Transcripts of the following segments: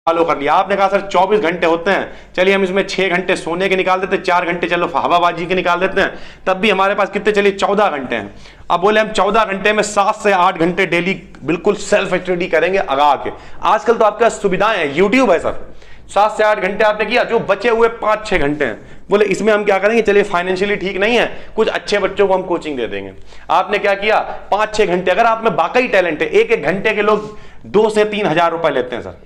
Follow कर लिया। आपने कहा सर 24 घंटे होते हैं, चलिए हम इसमें 6 घंटे सोने के निकाल देते हैं, 4 घंटे चलो हवाबाजी के निकाल देते हैं, तब भी हमारे पास कितने, चलिए 14 घंटे हैं। अब बोले हम 14 घंटे में 7 से 8 घंटे डेली बिल्कुल सेल्फ स्टडी करेंगे आगा के। आजकल तो आपके पास सुविधाएं हैं, यूट्यूब है सर, 7 से 8 घंटे आपने किया, जो बचे हुए 5-6 घंटे हैं बोले इसमें हम क्या करेंगे, चलिए फाइनेंशियली ठीक नहीं है, कुछ अच्छे बच्चों को हम कोचिंग दे देंगे। आपने क्या किया, 5-6 घंटे, अगर आप में वाकई टैलेंट है, एक घंटे के लोग 2 से 3 हजार रुपए लेते हैं सर।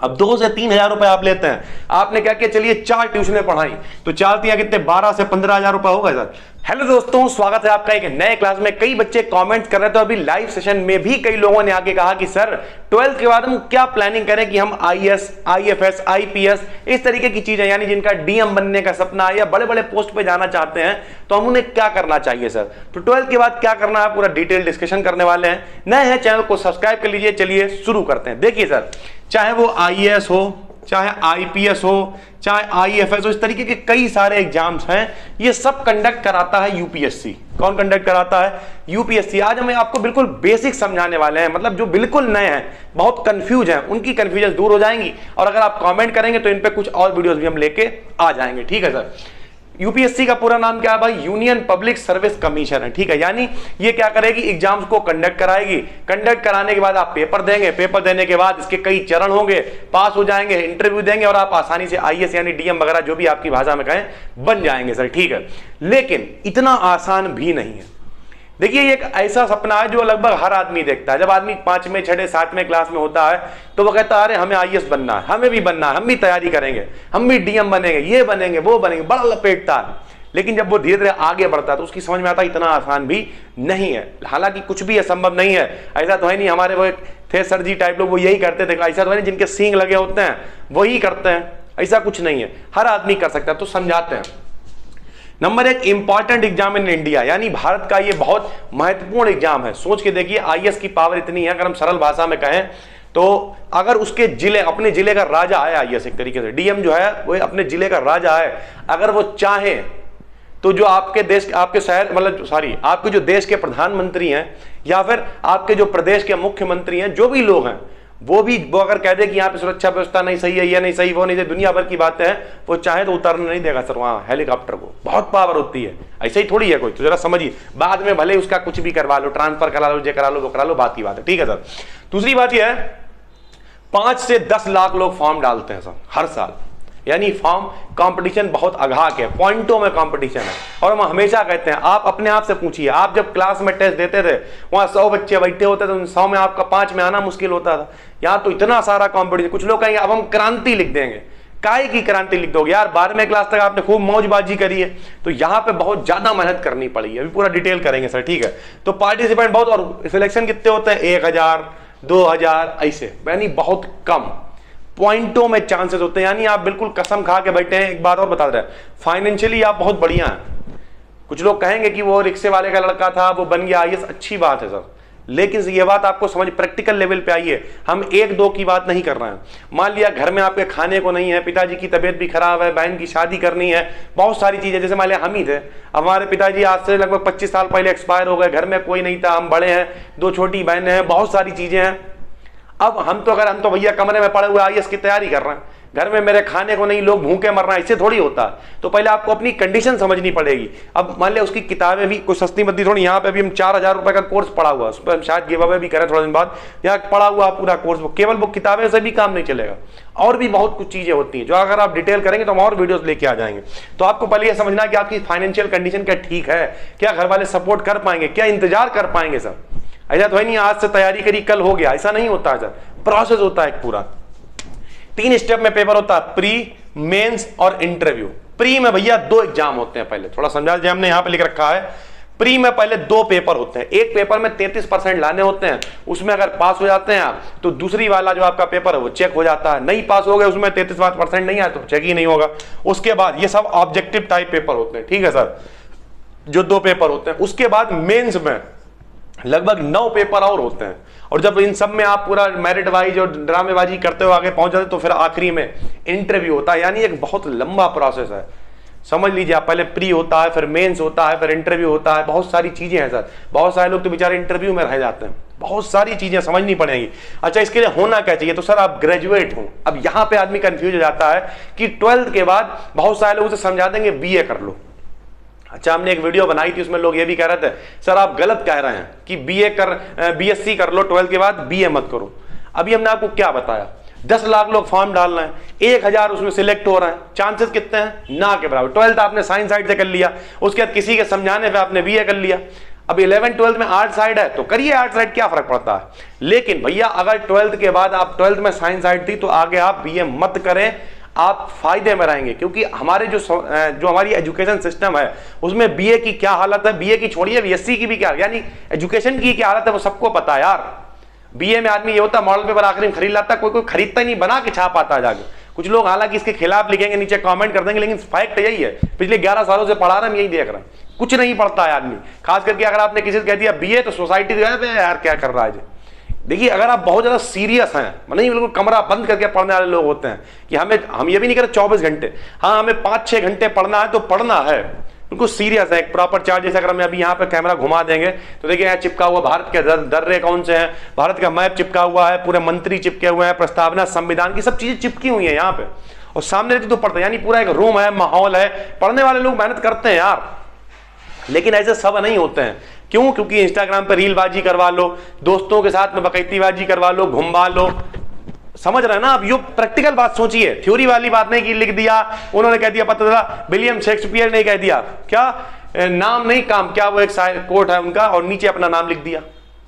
अब 2 से 3 हजार रुपए आप लेते हैं, आपने क्या किया, चलिए 4 ट्यूशनें पढ़ाई, तो 4 तिया कितने, 12 से 15 हजार रुपए होगा सर। हेलो दोस्तों, स्वागत है आपका एक नए क्लास में। कई बच्चे कमेंट कर रहे थे, तो अभी लाइव सेशन में भी कई लोगों ने आके कहा कि सर 12th के बाद हम क्या प्लानिंग करें कि हम आईएएस, आईएफएस, आईपीएस इस तरीके की चीजें, यानी जिनका डीएम बनने का सपना है या बड़े बड़े पोस्ट पे जाना चाहते हैं, तो हम उन्हें क्या करना चाहिए सर। तो 12th के बाद क्या करना है, पूरा डिटेल डिस्कशन करने वाले हैं। नए हैं चैनल को सब्सक्राइब कर लीजिए। चलिए शुरू करते हैं। देखिए सर, चाहे वो आईएएस हो, चाहे आईपीएस हो, चाहे आईएफएस हो, इस तरीके के कई सारे एग्जाम्स हैं, ये सब कंडक्ट कराता है यूपीएससी। कौन कंडक्ट कराता है, यूपीएससी। आज हम आपको बिल्कुल बेसिक समझाने वाले हैं, मतलब जो बिल्कुल नए हैं, बहुत कंफ्यूज हैं, उनकी कंफ्यूजन दूर हो जाएंगी। और अगर आप कमेंट करेंगे तो इन पे कुछ और वीडियोस भी हम लेके आ जाएंगे, ठीक है सर। यूपीएससी का पूरा नाम क्या है भाई, यूनियन पब्लिक सर्विस कमीशन है, ठीक है। यानी ये क्या करेगी, एग्जाम्स को कंडक्ट कराएगी। कंडक्ट कराने के बाद आप पेपर देंगे, पेपर देने के बाद इसके कई चरण होंगे, पास हो जाएंगे, इंटरव्यू देंगे और आप आसानी से आईएएस यानी डीएम वगैरह जो भी आपकी भाषा में कहें बन जाएंगे सर, ठीक है। लेकिन इतना आसान भी नहीं है। देखिए ये एक ऐसा सपना है जो लगभग हर आदमी देखता है। जब आदमी 5वें, 6वें, 7वें क्लास में होता है तो वो कहता है अरे हमें आईएएस बनना है, हमें भी बनना है, हम भी तैयारी करेंगे, हम भी डीएम बनेंगे, ये बनेंगे, वो बनेंगे, बड़ा लपेटता है। लेकिन जब वो धीरे धीरे आगे बढ़ता है तो उसकी समझ में आता है इतना आसान भी नहीं है। हालांकि कुछ भी असंभव नहीं है, ऐसा तो है नहीं। हमारे वो एक थे सर जी टाइप लोग, वो यही करते थे, ऐसा तो है नहीं जिनके सींग लगे होते हैं वही करते हैं, ऐसा कुछ नहीं है, हर आदमी कर सकता है। तो समझाते हैं। Number 1, important exam in India, यानी भारत का ये बहुत महत्वपूर्ण एग्जाम है। सोच के देखिए, आईएएस की पावर इतनी है, अगर हम सरल भाषा में कहें तो अगर उसके जिले, अपने जिले का राजा है आईएएस, एक तरीके से डीएम जो है वो अपने जिले का राजा है, अगर वो चाहे तो जो आपके देश, आपके शहर, मतलब सॉरी, आपके जो देश के प्रधानमंत्री हैं या फिर आपके जो प्रदेश के मुख्यमंत्री हैं, जो भी लोग हैं, वो अगर कह दे कि यहाँ पे सुरक्षा व्यवस्था नहीं सही है, ये नहीं सही, वो नहीं सही, दुनिया भर की बातें हैं, वो चाहे तो उतरने नहीं देगा सर वहाँ हेलीकॉप्टर को। बहुत पावर होती है, ऐसे ही थोड़ी है कोई, तो जरा समझिए। बाद में भले उसका कुछ भी करवा लो, ट्रांसफर करा लो, जे करा लो, वो करा लो, बात की बात है, ठीक है सर। दूसरी बात यह है, 5 से 10 लाख लोग फॉर्म डालते हैं सर हर साल, यानी फॉर्म कंपटीशन बहुत अघाक है, पॉइंटों में कंपटीशन है। और हम हमेशा कहते हैं, आप अपने आप से पूछिए, आप जब क्लास में टेस्ट देते थे, वहां 100 बच्चे बैठे होते थे, उन 100 में आपका 5 में आना मुश्किल होता था। यहाँ तो इतना सारा कंपटीशन। कुछ लोग कहेंगे अब हम क्रांति लिख देंगे, काहे की क्रांति लिख दोगे यार, 12वें क्लास तक आपने खूब मौजबाजी करी है, तो यहाँ पे बहुत ज्यादा मेहनत करनी पड़ी है। अभी पूरा डिटेल करेंगे सर, ठीक है। तो पार्टिसिपेंट बहुत, और सिलेक्शन कितने होते हैं, 1000, 2000 ऐसे, यानी बहुत कम पॉइंटों में चांसेस होते हैं। यानी आप बिल्कुल कसम खा के बैठे हैं। एक बात और बता रहे हैं, फाइनेंशियली आप बहुत बढ़िया हैं। कुछ लोग कहेंगे कि वो रिक्शे वाले का लड़का था, वो बन गया आईएएस, अच्छी बात है सर, लेकिन ये बात आपको समझ, प्रैक्टिकल लेवल पे आइए। हम 1-2 की बात नहीं कर रहे हैं। मान लिया घर में आपके खाने को नहीं है, पिताजी की तबीयत भी खराब है, बहन की शादी करनी है, बहुत सारी चीजें, जैसे मान लिया हम ही थे, हमारे पिताजी आज से लगभग 25 साल पहले एक्सपायर हो गए, घर में कोई नहीं था, हम बड़े हैं, 2 छोटी बहनें हैं, बहुत सारी चीजें हैं। अब हम तो भैया कमरे में पड़े हुए आईएएस की तैयारी कर रहे हैं, घर में मेरे खाने को नहीं, लोग भूखे मर रहे हैं, इससे थोड़ी होता है। तो पहले आपको अपनी कंडीशन समझनी पड़ेगी। अब मान लिया उसकी किताबें भी कुछ सस्ती मद्दी थोड़ी, यहाँ पे भी हम 4000 रुपए का कोर्स पढ़ा हुआ, उस पर हम शायद गिव अवे भी करें थोड़ा दिन बाद। यहाँ पढ़ा हुआ पूरा कोर्स, केवल वो किताबें से भी काम नहीं चलेगा, और भी बहुत कुछ चीजें होती हैं जो अगर आप डिटेल करेंगे तो हम और वीडियोस लेके आ जाएंगे। तो आपको पहले यह समझना कि आपकी फाइनेंशियल कंडीशन क्या ठीक है, क्या घर वाले सपोर्ट कर पाएंगे, क्या इंतजार कर पाएंगे सर। ऐसा तो है नहीं आज से तैयारी करी कल हो गया, ऐसा नहीं होता है सर, प्रोसेस होता है एक पूरा। 3 स्टेप में पेपर होता है, प्री, मेंस और इंटरव्यू। प्री में भैया 2 एग्जाम होते हैं, पहले थोड़ा समझा दीजिए, हमने यहां पे लिख रखा है। प्री में पहले 2 पेपर होते हैं, एक पेपर में 33% लाने होते हैं, उसमें अगर पास हो जाते हैं आप तो दूसरी वाला जो आपका पेपर है वो चेक हो जाता है, नहीं पास हो गए उसमें 33% नहीं आया तो चेक ही नहीं होगा। उसके बाद ये सब ऑब्जेक्टिव टाइप पेपर होते हैं, ठीक है सर, जो 2 पेपर होते हैं। उसके बाद मेंस में लगभग 9 पेपर और होते हैं, और जब इन सब में आप पूरा मेरिट वाइज और ड्रामेबाजी करते हुए आगे पहुंच जाते तो फिर आखिरी में इंटरव्यू होता है, यानी एक बहुत लंबा प्रोसेस है। समझ लीजिए आप, पहले प्री होता है, फिर मेंस होता है, फिर इंटरव्यू होता है, बहुत सारी चीजें हैं सर। बहुत सारे लोग तो बेचारे इंटरव्यू में रह जाते हैं, बहुत सारी चीजें समझनी पड़ेंगी। अच्छा, इसके लिए होना क्या चाहिए? तो सर आप ग्रेजुएट हो। अब यहां पे आदमी कंफ्यूज हो जाता है कि 12th के बाद बहुत सारे लोग उसे समझा देंगे बीए कर लो। अच्छा, हमने एक वीडियो बनाई थी, उसमें लोग ये भी कह रहे थे सर आप गलत कह रहे हैं कि बीएससी कर लो 12th के बाद, बीए मत करो। अभी हमने आपको क्या बताया, 10 लाख लोग फॉर्म डाल रहे हैं, 1000 उसमें सिलेक्ट हो रहे हैं, चांसेस कितने हैं? ना के बराबर। 12th आपने साइंस साइड से कर लिया, उसके बाद किसी के समझाने पे आपने बीए कर लिया। अब 11th 12th में आर्ट साइड है तो करिए आर्ट साइड, क्या फर्क पड़ता है। लेकिन भैया अगर 12th के बाद आप 12th में साइंस साइड थी तो आगे आप बीए मत करें, आप फायदे में रहेंगे। क्योंकि हमारे जो हमारी एजुकेशन सिस्टम है उसमें बीए की क्या हालत है, बीए की छोड़िए बीएससी की भी क्या, यानी एजुकेशन की क्या हालत है वो सबको पता है यार। बीए में आदमी ये होता है मॉडल पेपर आखिरी में खरीद लाता, कोई खरीदता ही नहीं, बना के छाप आता है जाके। कुछ लोग हालांकि इसके खिलाफ लिखेंगे, नीचे कमेंट कर देंगे, लेकिन फैक्ट यही है, पिछले 11 सालों से पढ़ा रहे हम यही देख रहे हैं, कुछ नहीं पढ़ता है आदमी। खास करके अगर आपने किसी से कह दिया बीए तो सोसाइटी यार क्या कर रहा है। देखिए अगर आप बहुत ज्यादा सीरियस हैं, नहीं बिल्कुल कमरा बंद करके पढ़ने वाले लोग होते हैं कि हम ये भी नहीं करें 24 घंटे, हाँ हमें 5-6 घंटे पढ़ना है तो पढ़ना है, बिल्कुल सीरियस है, एक प्रॉपर चार्ट। जैसे अगर हम अभी यहाँ पे कैमरा घुमा देंगे तो देखिए यहाँ चिपका हुआ भारत के दर्रे कौन से हैं, भारत का मैप चिपका हुआ है, पूरे मंत्री चिपके हुए हैं, प्रस्तावना, संविधान की सब चीजें चिपकी हुई है यहाँ पे, और सामने रहती तो पढ़ते, यानी पूरा एक रूम है, माहौल है, पढ़ने वाले लोग मेहनत करते हैं यार। लेकिन ऐसे सब नहीं होते हैं, क्यों? क्योंकि इंस्टाग्राम पर रीलबाजी करवा लो, दोस्तों के साथ में बकैतीबाजी करवा लो, घुमवा लो, समझ रहे हैं ना आप। यो प्रैक्टिकल बात सोचिए, थ्योरी वाली बात नहीं कि लिख दिया उन्होंने कह दिया, पता चला विलियम शेक्सपियर ने कह दिया, क्या नाम नहीं काम, क्या वो एक कोट है उनका, और नीचे अपना नाम लिख दिया।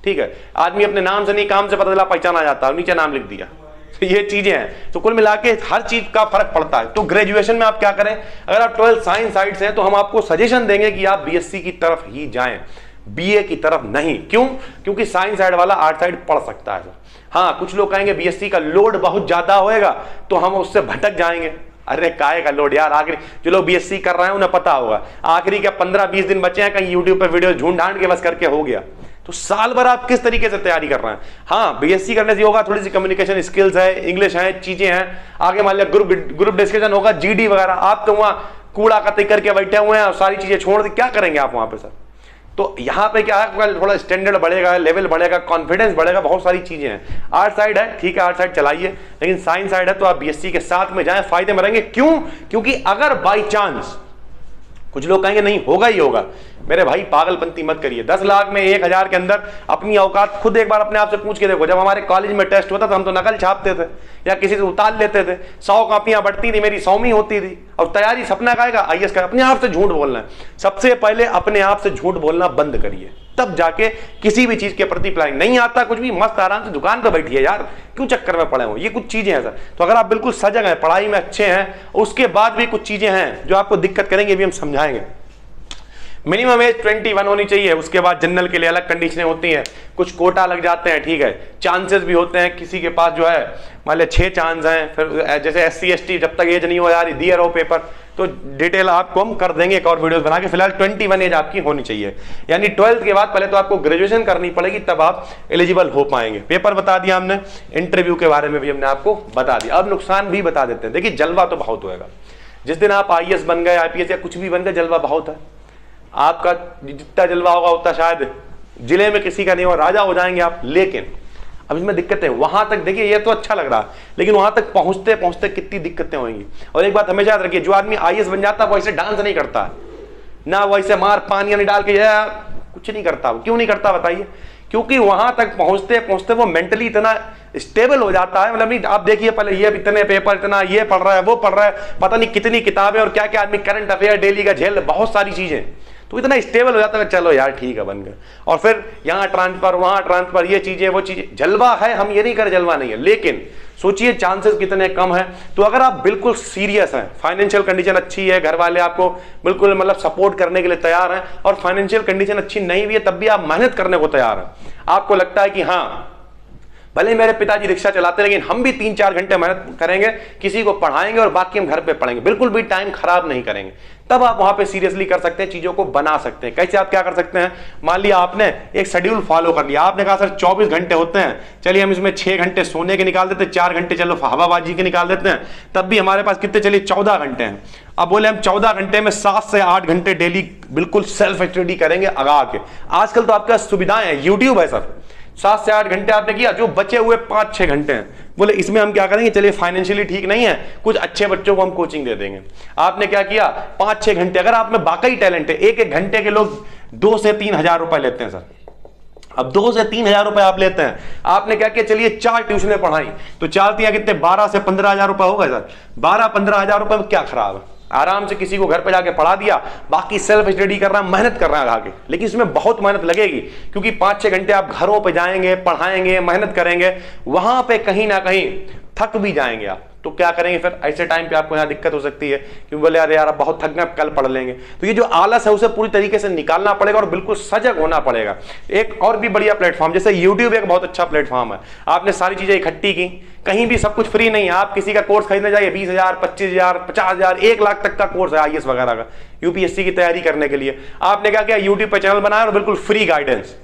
ठीक है, आदमी अपने नाम से नहीं काम से पता चला पहचाना जाता है, नीचे नाम लिख दिया। ये चीजें हैं, तो कुल मिला के हर चीज का फर्क पड़ता है। तो ग्रेजुएशन में आप क्या करें, अगर आप 12th साइंस साइड से हैं तो हम आपको सजेशन देंगे कि आप बीएससी की तरफ ही जाएं, बीए की तरफ नहीं। क्यों? क्योंकि साइंस साइड वाला आर्ट साइड पढ़ सकता है। हाँ, कुछ लोग कहेंगे बीएससी का लोड बहुत ज्यादा होएगा तो हम उससे भटक जाएंगे। अरे काय का लोड यार, आखिरी जो लोग बीएससी कर रहे हैं उन्हें पता होगा, आखिरी क्या 15-20 दिन बचे हैं, कहीं यूट्यूब पे वीडियो ढूंढ ढांड के बस करके हो गया। तो साल भर आप किस तरीके से तैयारी कर रहे हैं। हाँ, बीएससी करने से होगा, थोड़ी सी कम्युनिकेशन स्किल्स है, इंग्लिश है, चीजें हैं, आगे मान लिया ग्रुप डिस्कशन होगा, जीडी वगैरह। आप तो वहां कूड़ा कतई करके बैठे हुए हैं और सारी चीजें छोड़ दी, क्या करेंगे आप वहां पे सर। तो यहाँ पे क्या है, थोड़ा स्टैंडर्ड बढ़ेगा, लेवल बढ़ेगा, कॉन्फिडेंस बढ़ेगा, बहुत सारी चीजें हैं। आर्ट साइड है, ठीक है आर्ट साइड चलाइए, लेकिन साइंस साइड है तो आप बीएससी के साथ में जाएं, फायदे में रहेंगे। क्यों? क्योंकि अगर बाई चांस, कुछ लोग कहेंगे नहीं होगा ही होगा, मेरे भाई पागलपंती मत करिए। 10 लाख में 1000 के अंदर अपनी औकात खुद एक बार अपने आप से पूछ के देखो। जब हमारे कॉलेज में टेस्ट होता था हम तो नकल छापते थे या किसी से उतार लेते थे, 100 कॉपियां बढ़ती थी, मेरी 100वीं होती थी। और तैयारी सपना खाएगा आईएएस का, अपने आप से झूठ बोलना है। सबसे पहले अपने आप से झूठ बोलना बंद करिए, तब जाके किसी भी चीज के प्रति प्लानिंग। नहीं आता कुछ भी, मस्त आराम से दुकान पर बैठिए यार, क्यों चक्कर में पड़े हो। ये कुछ चीजें हैं सर। तो अगर आप बिल्कुल सजग हैं, पढ़ाई में अच्छे हैं, उसके बाद भी कुछ चीजें हैं जो आपको दिक्कत करेंगे, भी हम समझाएंगे। मिनिमम एज 21 होनी चाहिए। उसके बाद जनरल के लिए अलग कंडीशनें होती हैं, कुछ कोटा लग जाते हैं, ठीक है, चांसेस भी होते हैं। किसी के पास जो है मान लिया 6 चांस हैं, फिर जैसे SC ST जब तक एज नहीं हो यार दिए रहो पेपर, तो डिटेल आपको हम कर देंगे एक और वीडियोस बना के। फिलहाल 21 एज आपकी होनी चाहिए, यानी 12th के बाद पहले तो आपको ग्रेजुएशन करनी पड़ेगी, तब आप एलिजिबल हो पाएंगे। पेपर बता दिया हमने, इंटरव्यू के बारे में भी हमने आपको बता दिया। अब नुकसान भी बता देते हैं। देखिए जलवा तो बहुत होएगा, जिस दिन आप IAS बन गए, IPS या कुछ भी बन गए, जलवा बहुत है। आपका जितना जलवा होगा उतना शायद जिले में किसी का नहीं होगा, राजा हो जाएंगे आप। लेकिन अब इसमें दिक्कत है, वहां तक देखिए ये तो अच्छा लग रहा है, लेकिन वहां तक पहुंचते पहुंचते कितनी दिक्कतें होंगी। और एक बात हमेशा याद रखिए, जो आदमी IAS बन जाता है वो ऐसे डांस नहीं करता ना, वो ऐसे मार पानी नहीं डाल के कुछ नहीं करता। क्यों नहीं करता बताइए? क्योंकि वहां तक पहुंचते पहुंचते वो मेंटली इतना स्टेबल हो जाता है। मतलब नहीं, आप देखिए पहले ये इतने पेपर, इतना ये पढ़ रहा है, वो पढ़ रहा है, पता नहीं कितनी किताबें और क्या क्या आदमी, करंट अफेयर डेली का झेल, बहुत सारी चीजें, तो इतना स्टेबल हो जाता है, चलो यार ठीक है बन गए। और फिर यहाँ ट्रांसफर, वहां ट्रांसफर, ये चीजें वो चीजें, जलवा है, हम ये नहीं कर जलवा नहीं है, लेकिन सोचिए चांसेस कितने कम है। तो अगर आप बिल्कुल सीरियस हैं, फाइनेंशियल कंडीशन अच्छी है, घर वाले आपको बिल्कुल मतलब सपोर्ट करने के लिए तैयार हैं, और फाइनेंशियल कंडीशन अच्छी नहीं भी है तब भी आप मेहनत करने को तैयार हैं, आपको लगता है कि हाँ भले ही मेरे पिताजी रिक्शा चलाते हैं, लेकिन हम भी 3-4 घंटे मेहनत करेंगे, किसी को पढ़ाएंगे और बाकी हम घर पे पढ़ेंगे, बिल्कुल भी टाइम खराब नहीं करेंगे। तब आप वहां पे सीरियसली कर सकते हैं, चीजों को बना सकते हैं। कैसे आप क्या कर सकते हैं? मान लिया आपने एक शेड्यूल फॉलो कर लिया, आपने कहा सर 24 घंटे होते हैं, चलिए हम इसमें 6 घंटे सोने के निकाल देते हैं, 4 घंटे चलो हवाबाजी के निकाल देते हैं, तब भी हमारे पास कितने, चलिए 14 घंटे हैं। अब बोले हम 14 घंटे में 7 से 8 घंटे डेली बिल्कुल सेल्फ स्टडी करेंगे आगा के। आजकल तो आपके पास सुविधाएं हैं, यूट्यूब है सर, 7 से 8 घंटे आपने किया, जो बचे हुए 5-6 घंटे हैं बोले इसमें हम क्या करेंगे, चलिए फाइनेंशियली ठीक नहीं है, कुछ अच्छे बच्चों को हम कोचिंग दे देंगे। आपने क्या किया, 5-6 घंटे, अगर आप में वाकई टैलेंट है, एक घंटे के लोग 2 से 3 हजार रुपए लेते हैं सर। अब 2 से 3 हजार रुपए आप लेते हैं, आपने क्या किया, चलिए 4 ट्यूशनें पढ़ाई, तो 4 कितने, 12 से 15 हजार रुपए होगा सर। 12-15 हजार रुपए में क्या खराब है, आराम से किसी को घर पे जाके पढ़ा दिया, बाकी सेल्फ स्टडी कर रहा है, मेहनत कर रहा है आगे। लेकिन इसमें बहुत मेहनत लगेगी, क्योंकि 5-6 घंटे आप घरों पे जाएंगे, पढ़ाएंगे, मेहनत करेंगे, वहां पे कहीं ना कहीं थक भी जाएंगे आप। तो क्या करेंगे फिर, ऐसे टाइम पे आपको यहाँ दिक्कत हो सकती है, क्योंकि बोले यार आप बहुत थक गए, कल पढ़ लेंगे। तो ये जो आलस है उसे पूरी तरीके से निकालना पड़ेगा और बिल्कुल सजग होना पड़ेगा। एक और भी बढ़िया प्लेटफॉर्म, जैसे यूट्यूब एक बहुत अच्छा प्लेटफॉर्म है, आपने सारी चीजें इकट्ठी की, कहीं भी सब कुछ फ्री नहीं है। आप किसी का कोर्स खरीदने जाइए, 20,000, 25,000, 50,000, 1 लाख तक का कोर्स है IAS वगैरह का, यूपीएससी की तैयारी करने के लिए। आपने क्या किया, यूट्यूब पे चैनल बनाया और बिल्कुल फ्री गाइडेंस,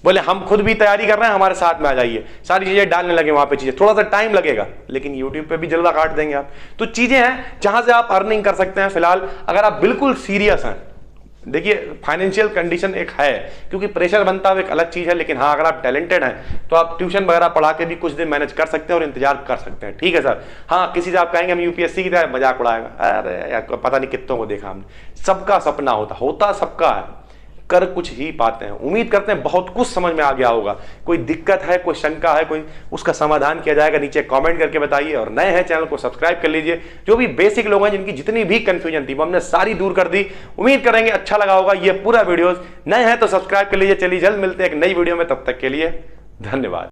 बोले हम खुद भी तैयारी कर रहे हैं, हमारे साथ में आ जाइए, सारी चीजें डालने लगे वहां पे। चीजें थोड़ा सा टाइम लगेगा, लेकिन यूट्यूब पे भी जल्दा काट देंगे आप। तो चीजें हैं जहां से आप अर्निंग कर सकते हैं। फिलहाल अगर आप बिल्कुल सीरियस हैं, देखिए फाइनेंशियल कंडीशन एक है, क्योंकि प्रेशर बनता है, एक अलग चीज है, लेकिन हाँ अगर आप टैलेंटेड हैं तो आप ट्यूशन वगैरह पढ़ा के भी कुछ दिन मैनेज कर सकते हैं और इंतजार कर सकते हैं। ठीक है सर। हाँ, किसी से आप कहेंगे हम यूपीएससी की तैयारी, मजाक उड़ाएगा, अरे यार पता नहीं कितनों को देखा हमने। सबका सपना होता सबका है, कर कुछ ही पाते हैं। उम्मीद करते हैं बहुत कुछ समझ में आ गया होगा। कोई दिक्कत है, कोई शंका है, कोई उसका समाधान किया जाएगा, नीचे कमेंट करके बताइए। और नए हैं चैनल को सब्सक्राइब कर लीजिए। जो भी बेसिक लोग हैं, जिनकी जितनी भी कंफ्यूजन थी वो हमने सारी दूर कर दी। उम्मीद करेंगे अच्छा लगा होगा ये पूरा वीडियो। नए हैं तो सब्सक्राइब कर लीजिए। चलिए जल्द मिलते हैं एक नई वीडियो में, तब तक के लिए धन्यवाद।